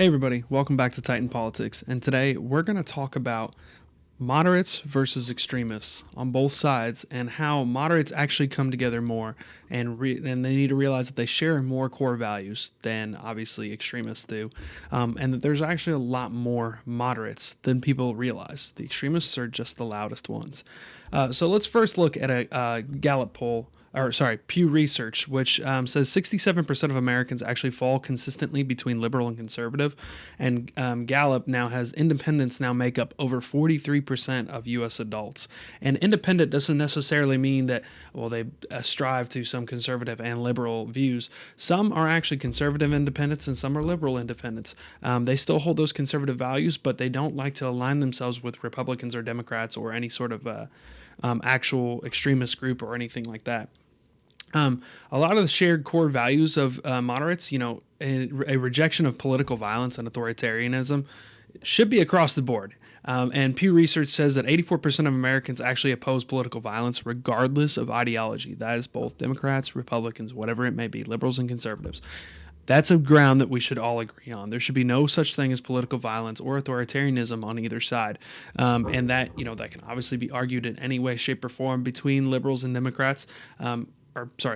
Hey everybody, welcome back to Titan Politics, and today we're going to talk about moderates versus extremists on both sides and how moderates actually come together more and they need to realize that they share more core values than obviously extremists do, and that there's actually a lot more moderates than people realize. The extremists are just the loudest ones. So let's first look at a Gallup poll, or sorry, Pew Research, which says 67% of Americans actually fall consistently between liberal and conservative. And Gallup now has independents now make up over 43% of U.S. adults. And independent doesn't necessarily mean that, well, they strive to some conservative and liberal views. Some are actually conservative independents and some are liberal independents. They still hold those conservative values, but they don't like to align themselves with Republicans or Democrats or any sort of actual extremist group or anything like that. A lot of the shared core values of moderates, a rejection of political violence and authoritarianism should be across the board. And Pew Research says that 84% of Americans actually oppose political violence regardless of ideology. That is both Democrats, Republicans, whatever it may be, liberals and conservatives. That's a ground that we should all agree on. There should be no such thing as political violence or authoritarianism on either side. And that can obviously be argued in any way, shape, or form between liberals and Democrats.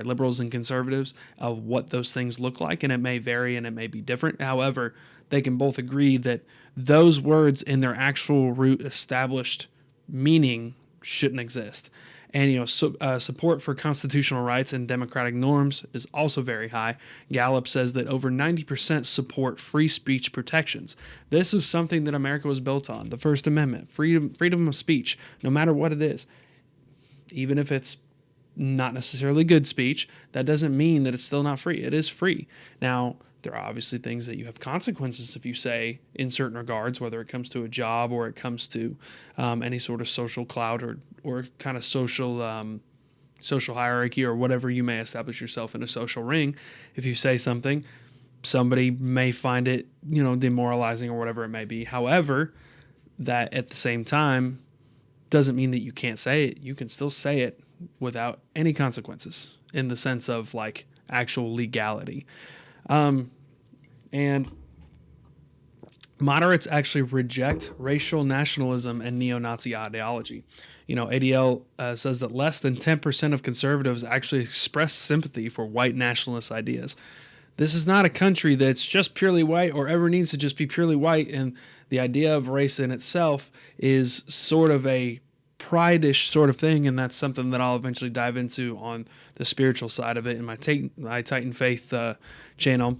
Liberals and conservatives, of what those things look like, and it may vary and it may be different. However, they can both agree that those words in their actual root established meaning shouldn't exist. And support for constitutional rights and democratic norms is also very high. Gallup says that over 90% support free speech protections. This is something that America was built on: the First Amendment, freedom of speech, no matter what it is, even if it's not necessarily good speech, that doesn't mean that it's still not free. It is free. Now, there are obviously things that you have consequences if you say in certain regards, whether it comes to a job or it comes to any sort of social clout or kind of social hierarchy or whatever you may establish yourself in a social ring. If you say something, somebody may find it, demoralizing or whatever it may be. However, that at the same time doesn't mean that you can't say it. You can still say it without any consequences in the sense of like actual legality. And moderates actually reject racial nationalism and neo-Nazi ideology. ADL says that less than 10% of conservatives actually express sympathy for white nationalist ideas. This is not a country that's just purely white or ever needs to just be purely white. And the idea of race in itself is sort of a pride-ish sort of thing, and that's something that I'll eventually dive into on the spiritual side of it in my Titan Faith channel.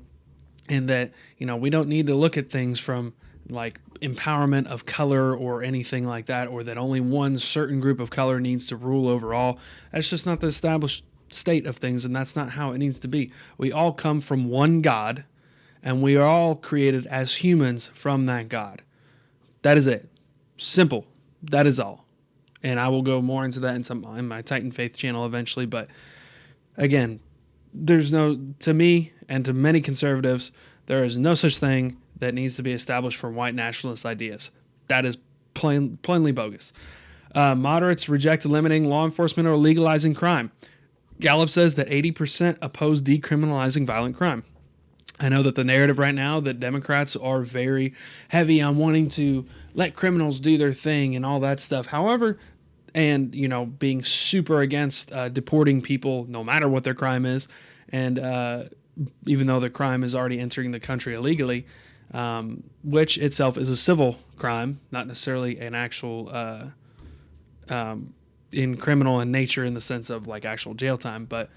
And that we don't need to look at things from like empowerment of color or anything like that, or that only one certain group of color needs to rule overall. That's just not the established state of things, and that's not how it needs to be. We all come from one God, and we are all created as humans from that God. That is it. Simple. That is all. And I will go more into that in my Titan Faith channel eventually. But again, to me and to many conservatives, there is no such thing that needs to be established for white nationalist ideas. That is plainly bogus. Moderates reject eliminating law enforcement or legalizing crime. Gallup says that 80% oppose decriminalizing violent crime. I know that the narrative right now that Democrats are very heavy on wanting to let criminals do their thing and all that stuff. However, and being super against deporting people no matter what their crime is, and even though the crime is already entering the country illegally, which itself is a civil crime, not necessarily an actual in criminal in nature in the sense of like actual jail time, but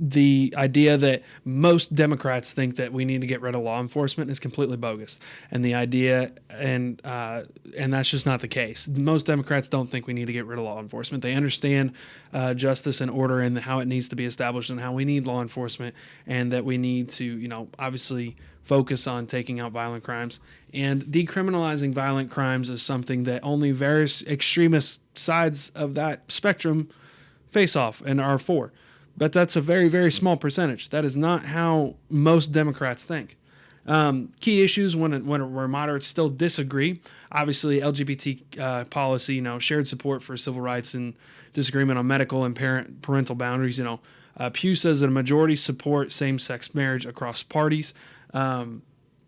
the idea that most Democrats think that we need to get rid of law enforcement is completely bogus. And the idea, and that's just not the case. Most Democrats don't think we need to get rid of law enforcement. They understand justice and order and how it needs to be established and how we need law enforcement, and that we need to, obviously focus on taking out violent crimes. And decriminalizing violent crimes is something that only various extremist sides of that spectrum face off and are for. But that's a very, very small percentage. That is not how most Democrats think. Key issues where moderates still disagree. Obviously, LGBT policy, shared support for civil rights and disagreement on medical and parental boundaries. Pew says that a majority support same-sex marriage across parties.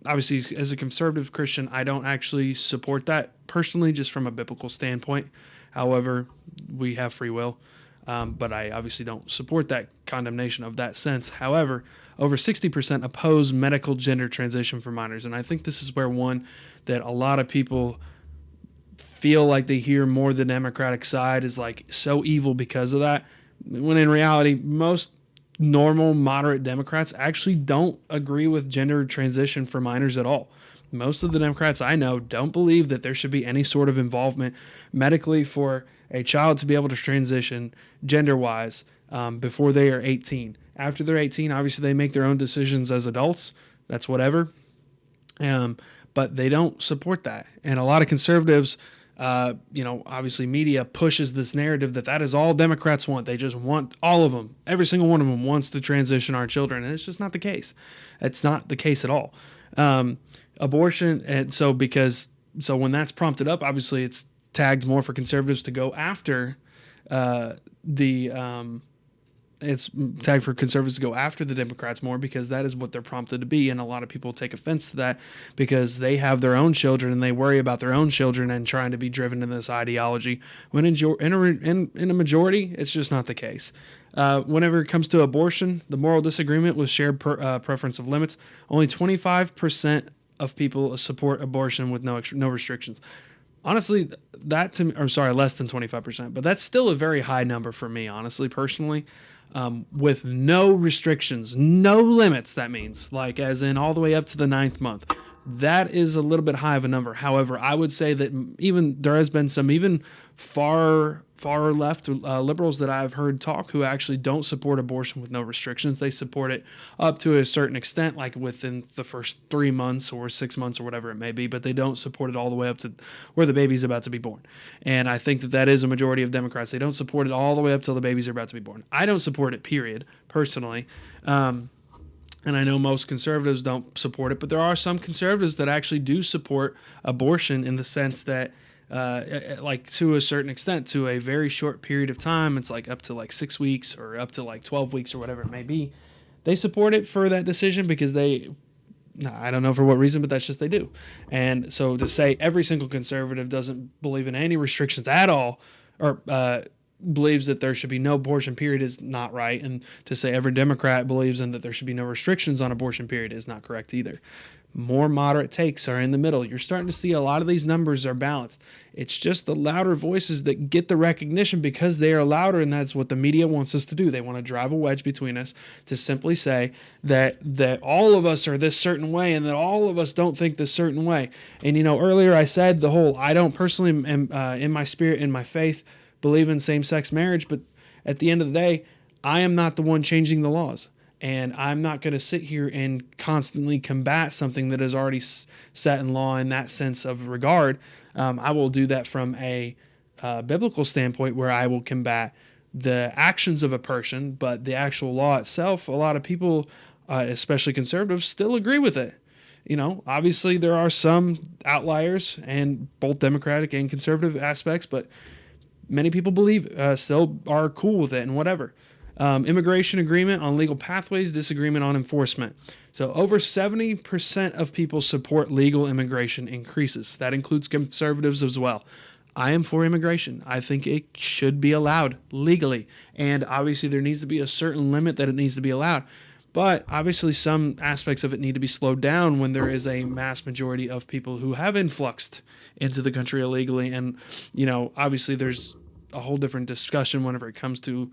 Obviously, as a conservative Christian, I don't actually support that personally, just from a biblical standpoint. However, we have free will, but I obviously don't support that condemnation of that sense. However, over 60% oppose medical gender transition for minors, and I think this is where one that a lot of people feel like they hear more the Democratic side is like so evil because of that, when in reality, most normal moderate Democrats actually don't agree with gender transition for minors at all. Most of the Democrats I know don't believe that there should be any sort of involvement medically for a child to be able to transition gender wise before they are 18. After they're 18, obviously they make their own decisions as adults. That's whatever. Um, but they don't support that. And a lot of conservatives, obviously media pushes this narrative that is all Democrats want. They just want all of them. Every single one of them wants to transition our children. And it's just not the case. It's not the case at all. Abortion. And so when that's prompted up, obviously it's tagged more for conservatives to go after it's tagged for conservatives to go after the Democrats more because that is what they're prompted to be. And a lot of people take offense to that because they have their own children and they worry about their own children and trying to be driven in this ideology. When in a majority, it's just not the case. Whenever it comes to abortion, the moral disagreement with shared preference of limits, only 25% of people support abortion with no restrictions. Honestly, less than 25%, but that's still a very high number for me, honestly, personally. With no restrictions, no limits, that means, like as in all the way up to the 9th month. That is a little bit high of a number. However, I would say that even there has been some even far left liberals that I've heard talk who actually don't support abortion with no restrictions. They support it up to a certain extent, like within the first 3 months or 6 months or whatever it may be, but they don't support it all the way up to where the baby's about to be born. And I think that is a majority of Democrats. They don't support it all the way up till the babies are about to be born. I don't support it, period, personally. And I know most conservatives don't support it, but there are some conservatives that actually do support abortion in the sense that, like to a certain extent, to a very short period of time. It's like up to like 6 weeks or up to like 12 weeks or whatever it may be. They support it for that decision because I don't know for what reason, but that's just they do. And so to say every single conservative doesn't believe in any restrictions at all, or believes that there should be no abortion period is not right. And to say every Democrat believes in that there should be no restrictions on abortion period is not correct either. More moderate takes are in the middle. You're starting to see a lot of these numbers are balanced. It's just the louder voices that get the recognition because they are louder, and that's what the media wants us to do. They want to drive a wedge between us to simply say that all of us are this certain way and that all of us don't think this certain way. And earlier I said the whole I don't personally in my spirit, in my faith, believe in same-sex marriage, but at the end of the day, I am not the one changing the laws. And I'm not going to sit here and constantly combat something that is already set in law in that sense of regard. I will do that from a biblical standpoint where I will combat the actions of a person, but the actual law itself, a lot of people, especially conservatives, still agree with it. Obviously there are some outliers and both Democratic and conservative aspects, but many people still are cool with it and whatever. Immigration agreement on legal pathways, disagreement on enforcement. So over 70% of people support legal immigration increases. That includes conservatives as well. I am for immigration. I think it should be allowed legally. And obviously there needs to be a certain limit that it needs to be allowed. But obviously some aspects of it need to be slowed down when there is a mass majority of people who have influxed into the country illegally. And, obviously there's a whole different discussion whenever it comes to,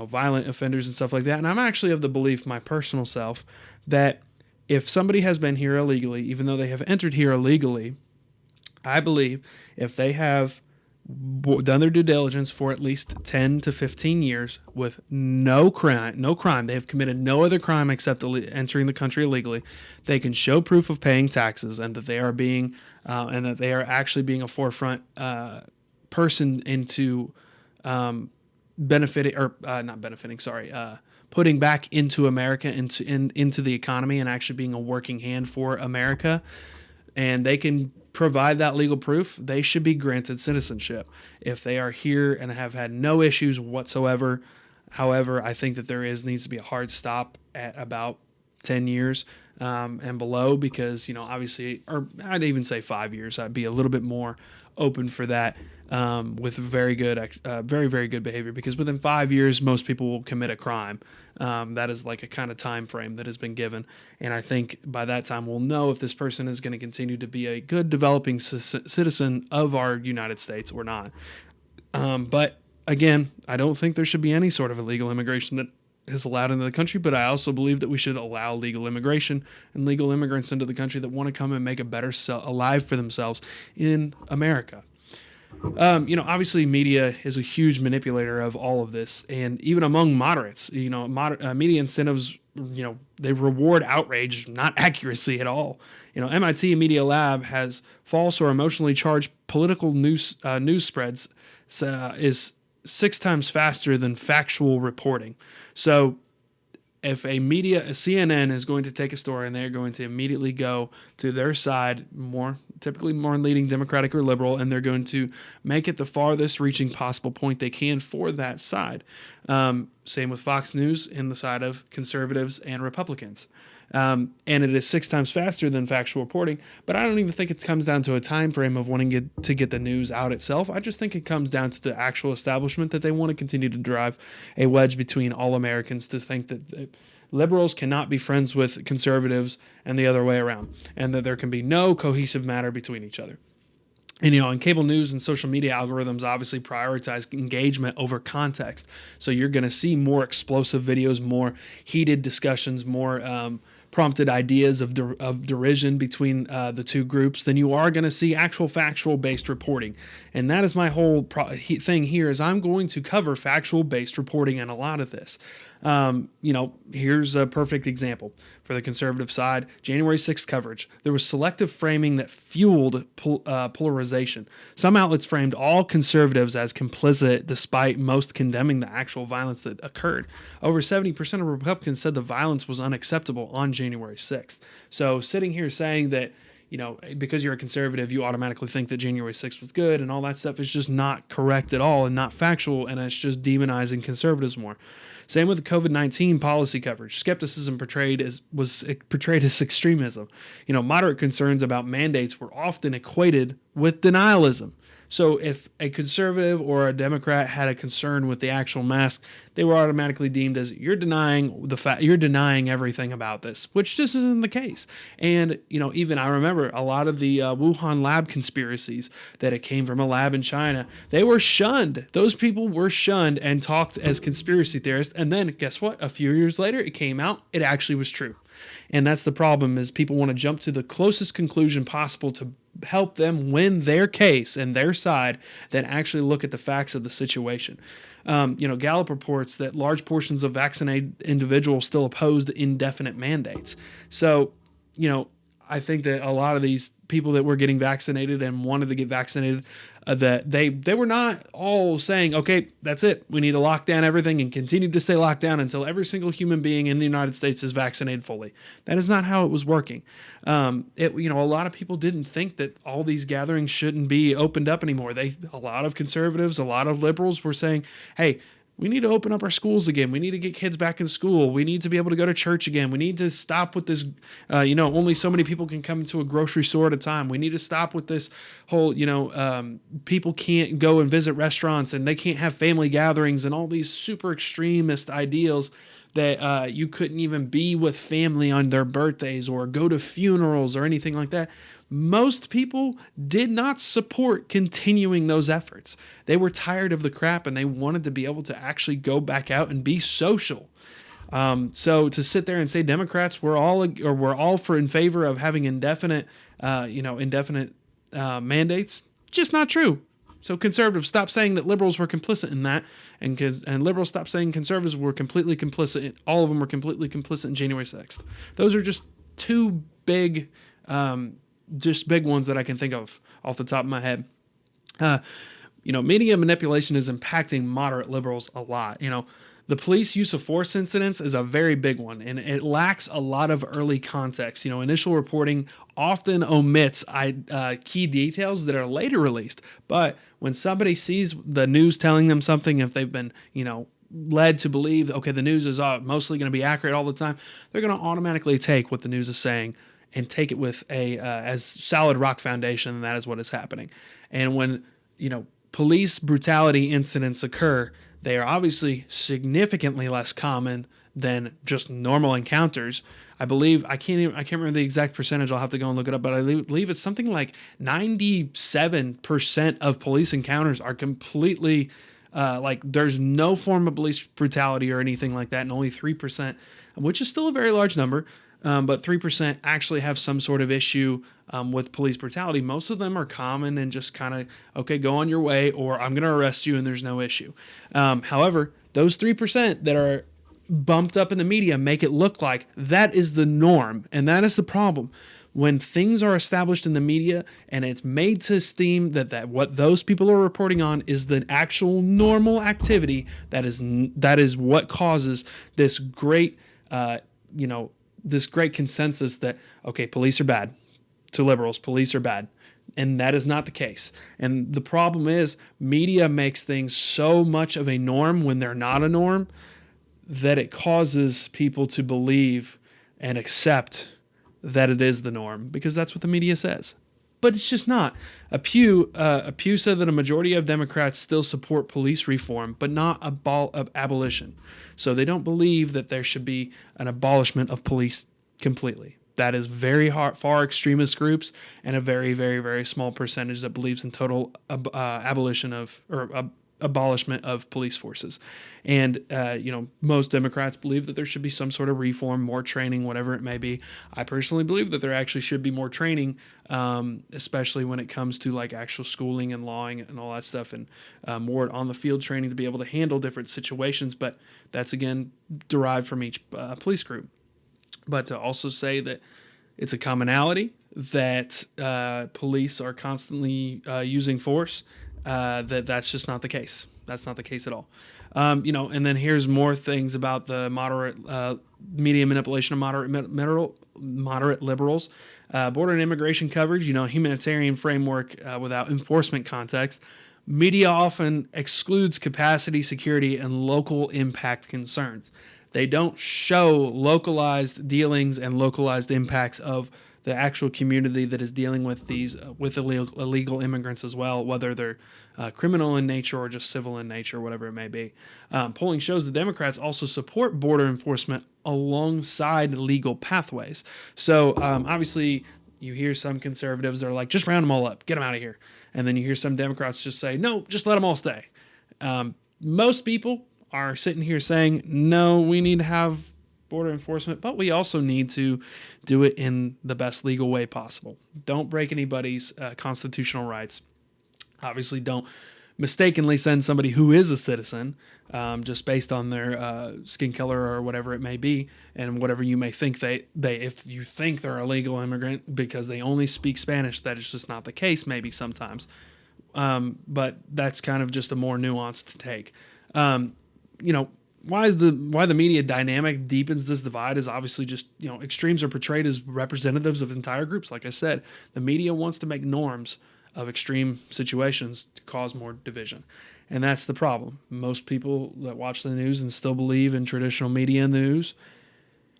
violent offenders and stuff like that. And I'm actually of the belief, my personal self, that if somebody has been here illegally, even though they have entered here illegally, I believe if they have done their due diligence for at least 10 to 15 years with no crime, they have committed no other crime except entering the country illegally, they can show proof of paying taxes and that they are actually being a forefront person into putting back into America, into the economy, and actually being a working hand for America, and they can provide that legal proof, they should be granted citizenship if they are here and have had no issues whatsoever. However, I think that needs to be a hard stop at about 10 years and below, because, obviously, or I'd even say 5 years, I'd be a little bit more open for that, with very good, very, very good behavior, because within 5 years, most people will commit a crime. That is like a kind of time frame that has been given. And I think by that time, we'll know if this person is going to continue to be a good developing citizen of our United States or not. But again, I don't think there should be any sort of illegal immigration that is allowed into the country, but I also believe that we should allow legal immigration and legal immigrants into the country that want to come and make a better life for themselves in America. Obviously, media is a huge manipulator of all of this, and even among moderates, media incentives, they reward outrage, not accuracy at all. MIT Media Lab has false or emotionally charged political news spreads is 6 times faster than factual reporting. So if a CNN is going to take a story and they're going to immediately go to their side, typically more leading Democratic or liberal, and they're going to make it the farthest reaching possible point they can for that side. Same with Fox News in the side of conservatives and Republicans. And it is 6 times faster than factual reporting, but I don't even think it comes down to a time frame of wanting to get the news out itself. I just think it comes down to the actual establishment that they want to continue to drive a wedge between all Americans, to think that liberals cannot be friends with conservatives and the other way around, and that there can be no cohesive matter between each other. And, on cable news and social media, algorithms obviously prioritize engagement over context. So you're going to see more explosive videos, more heated discussions, more prompted ideas of derision between the two groups than you are going to see actual factual-based reporting. And that is my whole thing here, is I'm going to cover factual-based reporting in a lot of this. Here's a perfect example. For the conservative side, January 6th coverage. There was selective framing that fueled polarization. Some outlets framed all conservatives as complicit, despite most condemning the actual violence that occurred. Over 70% of Republicans said the violence was unacceptable on January 6th. So sitting here saying that, because you're a conservative, you automatically think that January 6th was good and all that stuff is just not correct at all and not factual, and it's just demonizing conservatives more. Same with the COVID-19 policy coverage. Skepticism was portrayed as extremism. Moderate concerns about mandates were often equated with denialism. So if a conservative or a Democrat had a concern with the actual mask, they were automatically deemed as you're denying everything about this, which just isn't the case. And even I remember a lot of the Wuhan lab conspiracies, that it came from a lab in China. They were shunned. Those people were shunned and talked as conspiracy theorists. And then guess what? A few years later, it came out. It actually was true. And that's the problem, is people want to jump to the closest conclusion possible to help them win their case and their side, than actually look at the facts of the situation. Gallup reports that large portions of vaccinated individuals still opposed indefinite mandates. So, I think that a lot of these people that were getting vaccinated and wanted to get vaccinated, that they were not all saying, okay, that's it, we need to lock down everything and continue to stay locked down until every single human being in the United States is vaccinated fully. That is not how it was working. A lot of people didn't think that all these gatherings shouldn't be opened up anymore. A lot of conservatives, a lot of liberals were saying, hey, we need to open up our schools again. We need to get kids back in school. We need to be able to go to church again. We need to stop with this, only so many people can come into a grocery store at a time. We need to stop with this whole, people can't go and visit restaurants and they can't have family gatherings and all these super extremist ideals that you couldn't even be with family on their birthdays or go to funerals or anything like that. Most people did not support continuing those efforts. They were tired of the crap and they wanted to be able to actually go back out and be social. So to sit there and say Democrats were all in favor of having indefinite mandates, just not true. So conservatives, stop saying that liberals were complicit in that, and liberals stop saying conservatives were completely complicit. All of them were completely complicit in January 6th. Those are just two big ones that I can think of off the top of my head. Media manipulation is impacting moderate liberals a lot. The police use of force incidents is a very big one, and it lacks a lot of early context. Initial reporting often omits key details that are later released. But when somebody sees the news telling them something, if they've been, led to believe, okay, the news is mostly going to be accurate all the time, they're going to automatically take what the news is saying and take it with a as solid rock foundation, and that is what is happening. And when police brutality incidents occur, they are obviously significantly less common than just normal encounters. I can't remember the exact percentage. I'll have to go and look it up, but I believe it's something like 97% of police encounters are completely like there's no form of police brutality or anything like that, and only 3%, which is still a very large number, but 3% actually have some sort of issue with police brutality. Most of them are common and just kind of, okay, go on your way, or I'm going to arrest you and there's no issue. However, those 3% that are bumped up in the media make it look like that is the norm, and that is the problem. When things are established in the media and it's made to seem that what those people are reporting on is the actual normal activity, that is what causes this great this great consensus that, okay, police are bad, to liberals, police are bad. And that is not the case. And the problem is media makes things so much of a norm when they're not a norm that it causes people to believe and accept that it is the norm because that's what the media says. But it's just not. A Pew said that a majority of Democrats still support police reform, but not abolition. So they don't believe that there should be an abolishment of police completely. That is very far extremist groups and a very, very, very small percentage that believes in total abolition of abolishment of police forces. And most Democrats believe that there should be some sort of reform, more training, whatever it may be. I personally believe that there actually should be more training, especially when it comes to like actual schooling and lawing and all that stuff, and more on the field training to be able to handle different situations. But that's again derived from each police group. But to also say that it's a commonality that police are constantly using force, that's just not the case. That's not the case at all. And then here's more things about the moderate media manipulation of moderate liberals. Border and immigration coverage, humanitarian framework without enforcement context. Media often excludes capacity, security, and local impact concerns. They don't show localized dealings and localized impacts of the actual community that is dealing with these with illegal immigrants as well, whether they're criminal in nature or just civil in nature, whatever it may be. Polling shows the Democrats also support border enforcement alongside legal pathways. So obviously you hear some conservatives that are like, just round them all up, get them out of here. And then you hear some Democrats just say, no, just let them all stay. Most people are sitting here saying, no, we need to have border enforcement, but we also need to do it in the best legal way possible. Don't break anybody's constitutional rights. Obviously, don't mistakenly send somebody who is a citizen just based on their skin color or whatever it may be, and whatever you may think they if you think they're a legal immigrant because they only speak Spanish, that is just not the case maybe sometimes. But that's kind of just a more nuanced take. Why the media dynamic deepens this divide is obviously just, extremes are portrayed as representatives of entire groups. Like I said, the media wants to make norms of extreme situations to cause more division. And that's the problem. Most people that watch the news and still believe in traditional media and the news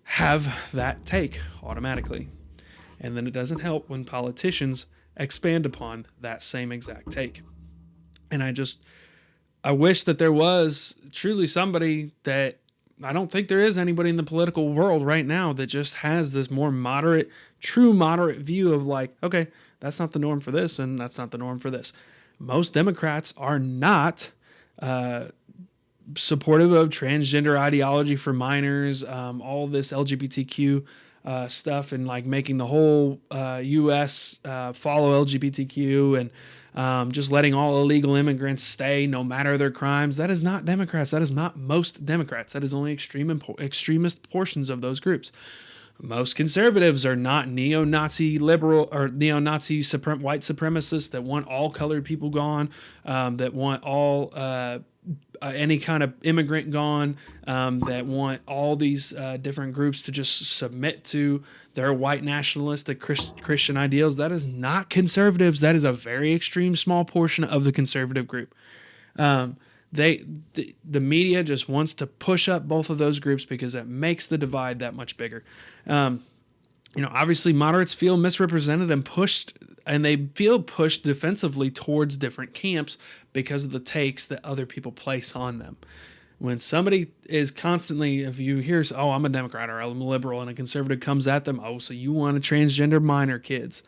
have that take automatically. And then it doesn't help when politicians expand upon that same exact take. And I wish that there was truly somebody that, I don't think there is anybody in the political world right now that just has this more true moderate view of like, okay, that's not the norm for this and that's not the norm for this. Most Democrats are not supportive of transgender ideology for minors, all this LGBTQ stuff, and like making the whole U.S. Follow LGBTQ and just letting all illegal immigrants stay no matter their crimes. That is not Democrats. That is not most Democrats. That is only extremist portions of those groups. Most conservatives are not neo-Nazi liberal or neo-Nazi white supremacists that want all colored people gone, that want all any kind of immigrant gone, that want all these different groups to just submit to their white nationalistic Christian ideals. That is not conservatives. That is a very extreme small portion of the conservative group. The media just wants to push up both of those groups because it makes the divide that much bigger. Obviously moderates feel misrepresented and pushed, and they feel pushed defensively towards different camps because of the takes that other people place on them. When somebody is constantly, if you hear, oh, I'm a Democrat or I'm a liberal, and a conservative comes at them, oh, so you want to transgender minor kids.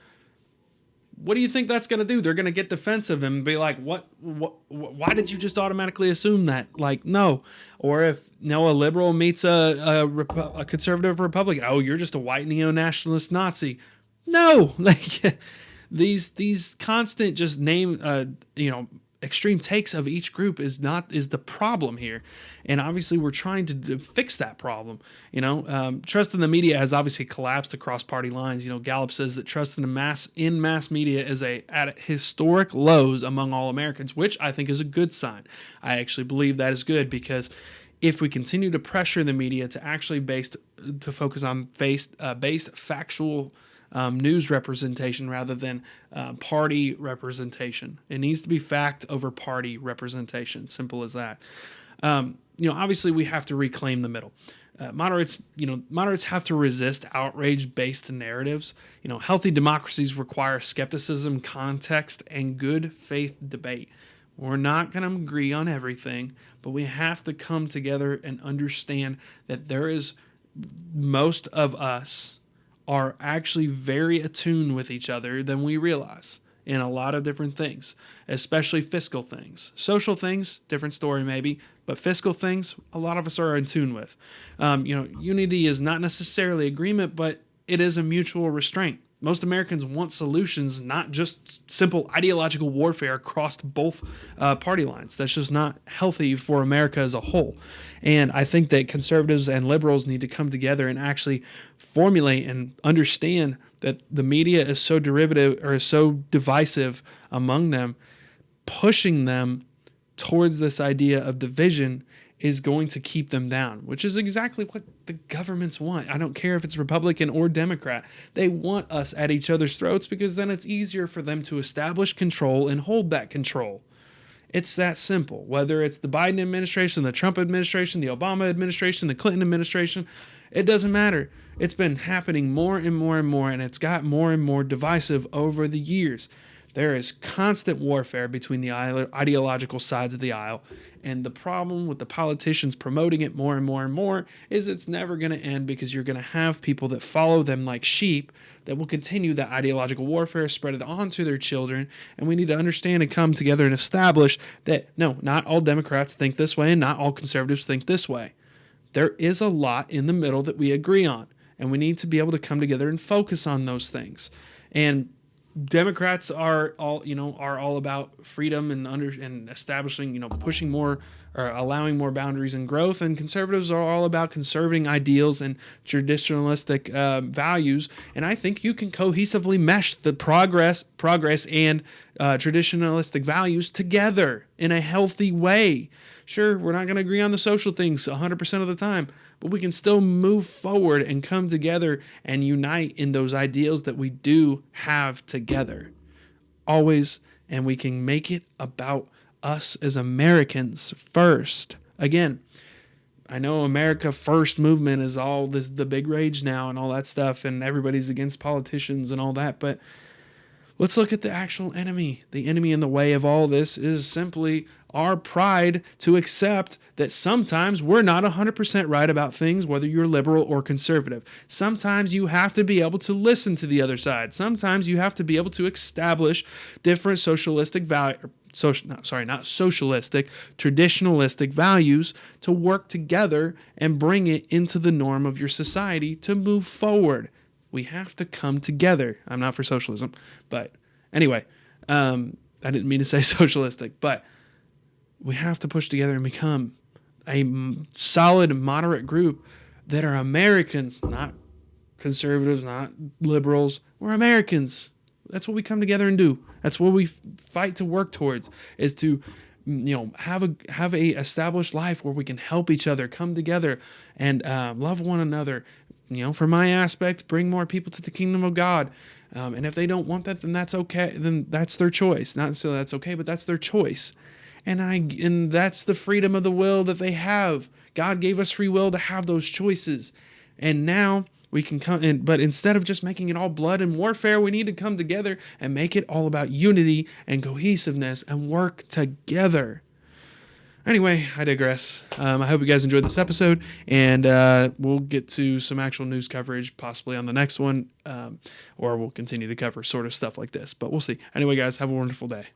What do you think that's going to do? They're going to get defensive and be like, what, why did you just automatically assume that? Like, no. Or if, a liberal meets a conservative Republican, oh, you're just a white neo-nationalist Nazi. No. Like, these constant just extreme takes of each group is the problem here, and obviously we're trying to fix that problem. Trust in the media has obviously collapsed across party lines. Gallup says that trust in mass media is at historic lows among all Americans, which I think is a good sign. I actually believe that is good, because if we continue to pressure the media to actually focus on based factual news representation rather than party representation. It needs to be fact over party representation. Simple as that. Obviously we have to reclaim the middle. Moderates have to resist outrage-based narratives. Healthy democracies require skepticism, context, and good faith debate. We're not going to agree on everything, but we have to come together and understand that most of us are actually very attuned with each other than we realize in a lot of different things, especially fiscal things. Social things, different story maybe, but fiscal things, a lot of us are in tune with. Unity is not necessarily agreement, but it is a mutual restraint. Most Americans want solutions, not just simple ideological warfare across both party lines. That's just not healthy for America as a whole. And I think that conservatives and liberals need to come together and actually formulate and understand that the media is so derivative or is so divisive among them, pushing them towards this idea of division is going to keep them down, which is exactly what the governments want. I don't care if it's Republican or Democrat. They want us at each other's throats because then it's easier for them to establish control and hold that control. It's that simple. Whether it's the Biden administration, the Trump administration, the Obama administration, the Clinton administration, it doesn't matter. It's been happening more and more and more, and it's got more and more divisive over the years. There is constant warfare between the ideological sides of the aisle, and the problem with the politicians promoting it more and more and more is it's never going to end, because you're going to have people that follow them like sheep that will continue that ideological warfare, spread it on to their children, and we need to understand and come together and establish that, no, not all Democrats think this way and not all conservatives think this way. There is a lot in the middle that we agree on, and we need to be able to come together and focus on those things. And Democrats are all about freedom and establishing, pushing more or allowing more boundaries and growth, and conservatives are all about conserving ideals and traditionalistic values. And I think you can cohesively mesh the progress and traditionalistic values together in a healthy way. Sure, we're not going to agree on the social things 100% of the time, but we can still move forward and come together and unite in those ideals that we do have together. Always, and we can make it about us as Americans first. Again, I know America First movement is all this, the big rage now and all that stuff, and everybody's against politicians and all that, but let's look at the actual enemy. The enemy in the way of all this is simply our pride to accept that sometimes we're not 100% right about things, whether you're liberal or conservative. Sometimes you have to be able to listen to the other side. Sometimes you have to be able to establish different socialistic traditionalistic values to work together and bring it into the norm of your society to move forward. We have to come together. I'm not for socialism, but anyway, I didn't mean to say socialistic, but we have to push together and become a solid, moderate group that are Americans, not conservatives, not liberals. We're Americans. That's what we come together and do. That's what we fight to work towards, is to have a established life where we can help each other, come together, and love one another. For my aspect, bring more people to the kingdom of God. And if they don't want that, then that's okay. Then that's their choice. Not necessarily that's okay, but that's their choice. And that's the freedom of the will that they have. God gave us free will to have those choices. And now we can come in, but instead of just making it all blood and warfare, we need to come together and make it all about unity and cohesiveness and work together. Anyway, I digress. I hope you guys enjoyed this episode, and we'll get to some actual news coverage possibly on the next one, or we'll continue to cover sort of stuff like this, but we'll see. Anyway, guys, have a wonderful day.